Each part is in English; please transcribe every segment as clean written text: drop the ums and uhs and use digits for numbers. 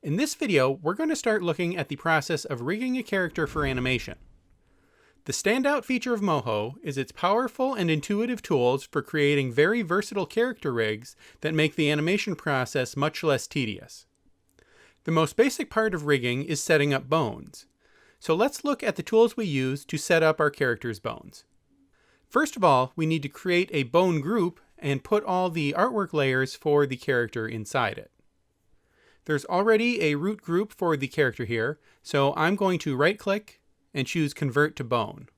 In this video, we're going to start looking at the process of rigging a character for animation. The standout feature of Moho is its powerful and intuitive tools for creating very versatile character rigs that make the animation process much less tedious. The most basic part of rigging is setting up bones. So let's look at the tools we use to set up our character's bones. First of all, we need to create a bone group and put all the artwork layers for the character inside it. There's already a root group for the character here, so I'm going to right-click and choose Convert to Bone.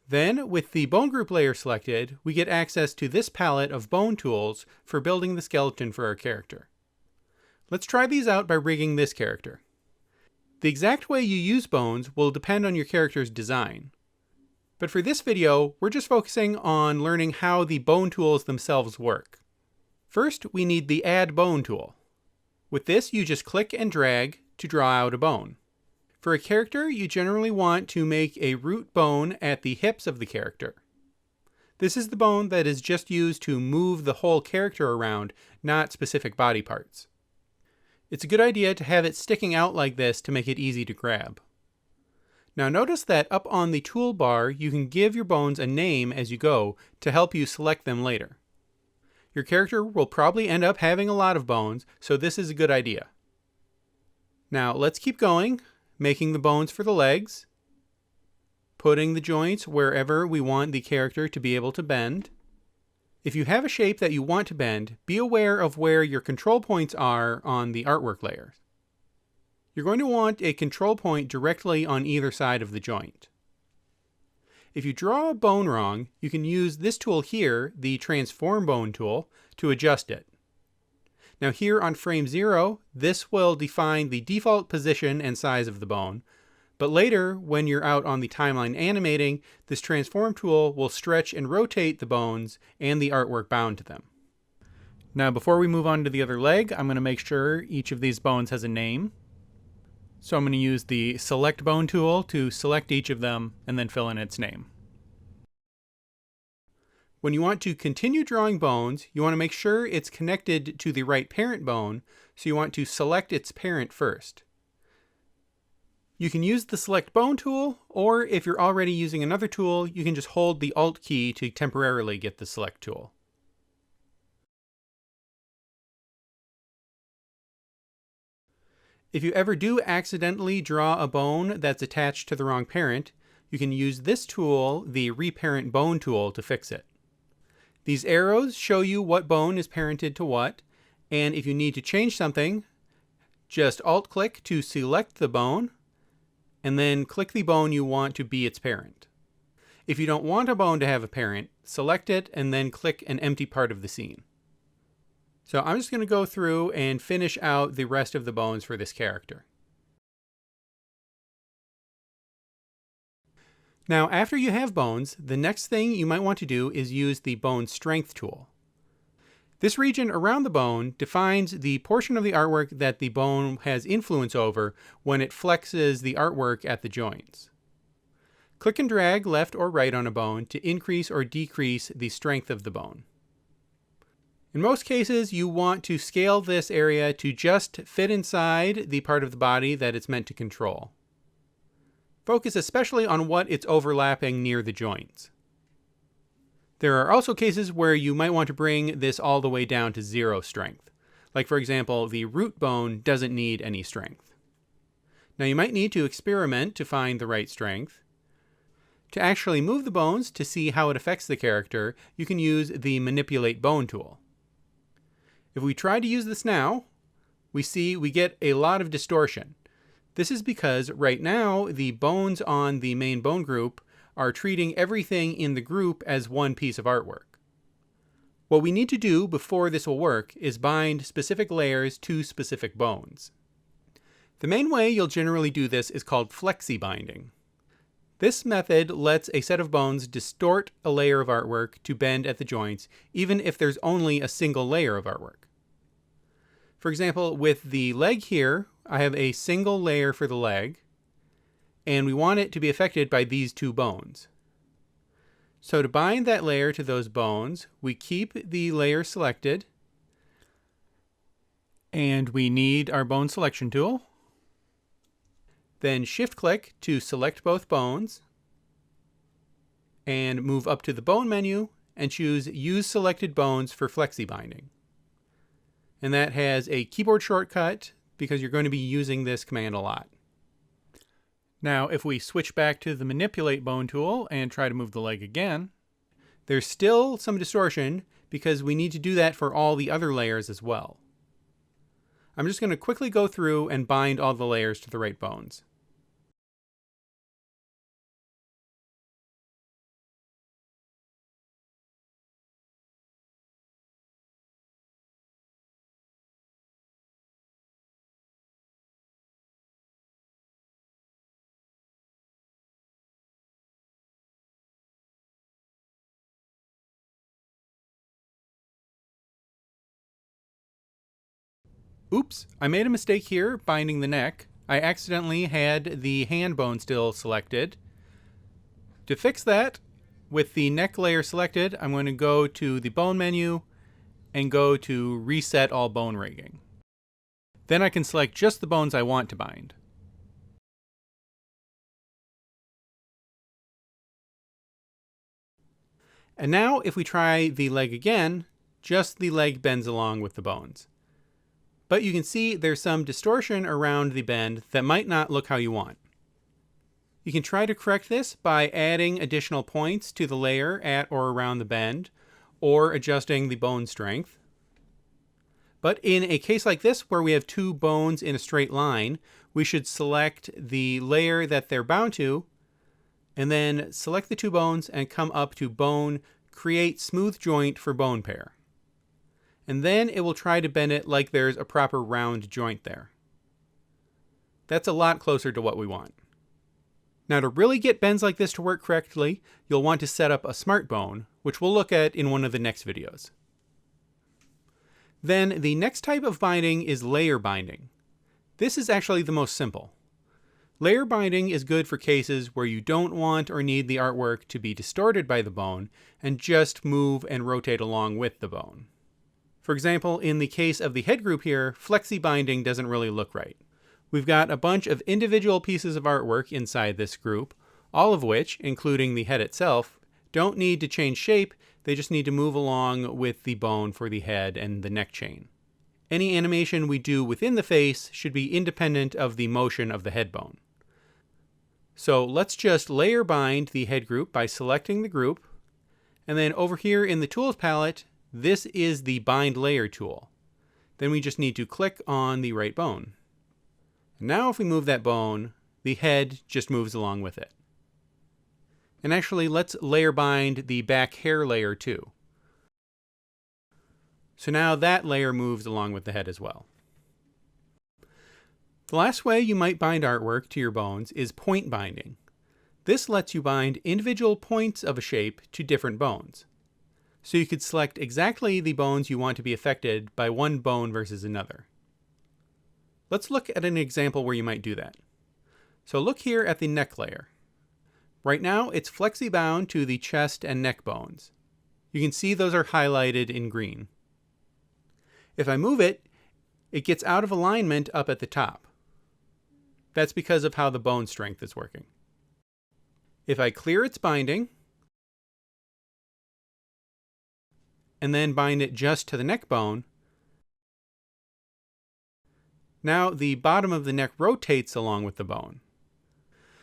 Then, with the bone group layer selected, we get access to this palette of bone tools for building the skeleton for our character. Let's try these out by rigging this character. The exact way you use bones will depend on your character's design. But for this video, we're just focusing on learning how the bone tools themselves work. First, we need the Add Bone tool. With this, you just click and drag to draw out a bone. For a character, you generally want to make a root bone at the hips of the character. This is the bone that is just used to move the whole character around, not specific body parts. It's a good idea to have it sticking out like this to make it easy to grab. Now notice that up on the toolbar, you can give your bones a name as you go to help you select them later. Your character will probably end up having a lot of bones, so this is a good idea. Now let's keep going, making the bones for the legs, putting the joints wherever we want the character to be able to bend. If you have a shape that you want to bend, be aware of where your control points are on the artwork layers. You're going to want a control point directly on either side of the joint. If you draw a bone wrong, you can use this tool here, the Transform Bone tool, to adjust it. Now here on frame 0, this will define the default position and size of the bone, but later, when you're out on the timeline animating, this Transform tool will stretch and rotate the bones and the artwork bound to them. Now before we move on to the other leg, I'm going to make sure each of these bones has a name. So I'm going to use the Select Bone tool to select each of them and then fill in its name. When you want to continue drawing bones, you want to make sure it's connected to the right parent bone, so you want to select its parent first. You can use the Select Bone tool, or if you're already using another tool, you can just hold the Alt key to temporarily get the Select tool. If you ever do accidentally draw a bone that's attached to the wrong parent, you can use this tool, the Reparent Bone tool, to fix it. These arrows show you what bone is parented to what, and if you need to change something, just Alt-click to select the bone, and then click the bone you want to be its parent. If you don't want a bone to have a parent, select it and then click an empty part of the scene. So I'm just going to go through and finish out the rest of the bones for this character. Now, after you have bones, the next thing you might want to do is use the Bone Strength tool. This region around the bone defines the portion of the artwork that the bone has influence over when it flexes the artwork at the joints. Click and drag left or right on a bone to increase or decrease the strength of the bone. In most cases, you want to scale this area to just fit inside the part of the body that it's meant to control. Focus especially on what it's overlapping near the joints. There are also cases where you might want to bring this all the way down to 0 strength. Like for example, the root bone doesn't need any strength. Now you might need to experiment to find the right strength. To actually move the bones to see how it affects the character, you can use the Manipulate Bone tool. If we try to use this now, we see we get a lot of distortion. This is because right now the bones on the main bone group are treating everything in the group as one piece of artwork. What we need to do before this will work is bind specific layers to specific bones. The main way you'll generally do this is called flexi binding. This method lets a set of bones distort a layer of artwork to bend at the joints, even if there's only a single layer of artwork. For example, with the leg here, I have a single layer for the leg, and we want it to be affected by these two bones. So to bind that layer to those bones, we keep the layer selected, And we need our bone selection tool. Then shift-click to select both bones, and move up to the bone menu and choose Use Selected Bones for Flexi Binding. And that has a keyboard shortcut because you're going to be using this command a lot. Now, if we switch back to the Manipulate Bone tool and try to move the leg again, there's still some distortion because we need to do that for all the other layers as well. I'm just going to quickly go through and bind all the layers to the right bones. Oops, I made a mistake here binding the neck. I accidentally had the hand bone still selected. To fix that, with the neck layer selected, I'm going to go to the bone menu and go to Reset All Bone Rigging. Then I can select just the bones I want to bind. And now if we try the leg again, just the leg bends along with the bones. But you can see there's some distortion around the bend that might not look how you want. You can try to correct this by adding additional points to the layer at or around the bend, or adjusting the bone strength. But in a case like this, where we have two bones in a straight line, we should select the layer that they're bound to, and then select the two bones and come up to Bone, Create Smooth Joint for Bone Pair. And then it will try to bend it like there's a proper round joint there. That's a lot closer to what we want. Now, to really get bends like this to work correctly, you'll want to set up a smart bone, which we'll look at in one of the next videos. Then the next type of binding is layer binding. This is actually the most simple. Layer binding is good for cases where you don't want or need the artwork to be distorted by the bone and just move and rotate along with the bone. For example, in the case of the head group here, flexi binding doesn't really look right. We've got a bunch of individual pieces of artwork inside this group, all of which, including the head itself, don't need to change shape, they just need to move along with the bone for the head and the neck chain. Any animation we do within the face should be independent of the motion of the head bone. So let's just layer bind the head group by selecting the group, and then over here in the Tools palette, this is the Bind Layer tool. Then we just need to click on the right bone. Now if we move that bone, the head just moves along with it. And actually, let's layer bind the back hair layer too. So now that layer moves along with the head as well. The last way you might bind artwork to your bones is point binding. This lets you bind individual points of a shape to different bones. So you could select exactly the bones you want to be affected by one bone versus another. Let's look at an example where you might do that. So look here at the neck layer. Right now it's flexi bound to the chest and neck bones. You can see those are highlighted in green. If I move it, it gets out of alignment up at the top. That's because of how the bone strength is working. If I clear its binding, and then bind it just to the neck bone, now the bottom of the neck rotates along with the bone.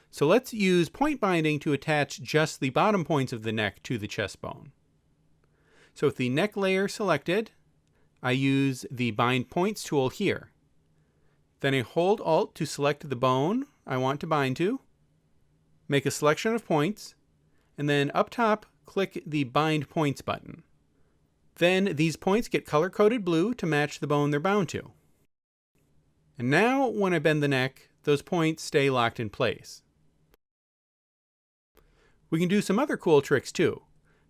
So let's use point binding to attach just the bottom points of the neck to the chest bone. So with the neck layer selected, I use the Bind Points tool here. Then I hold Alt to select the bone I want to bind to, make a selection of points, and then up top, click the Bind Points button. Then these points get color-coded blue to match the bone they're bound to. And now, when I bend the neck, those points stay locked in place. We can do some other cool tricks too.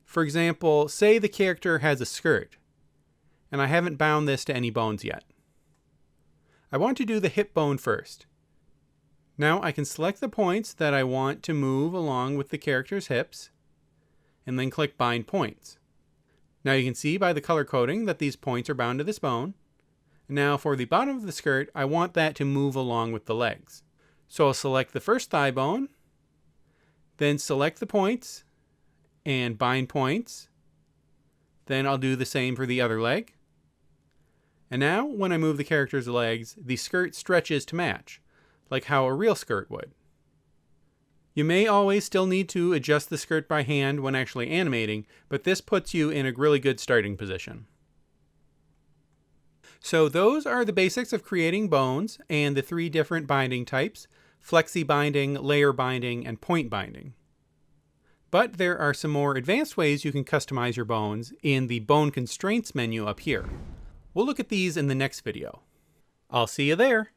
For example, say the character has a skirt, and I haven't bound this to any bones yet. I want to do the hip bone first. Now I can select the points that I want to move along with the character's hips, and then click Bind Points. Now you can see by the color coding that these points are bound to this bone, Now for the bottom of the skirt, I want that to move along with the legs. So I'll select the first thigh bone, then select the points and bind points. Then I'll do the same for the other leg. And now when I move the character's legs, the skirt stretches to match, like how a real skirt would. You may always still need to adjust the skirt by hand when actually animating, but this puts you in a really good starting position. So those are the basics of creating bones and the 3 different binding types: flexi binding, layer binding, and point binding. But there are some more advanced ways you can customize your bones in the Bone Constraints menu up here. We'll look at these in the next video. I'll see you there.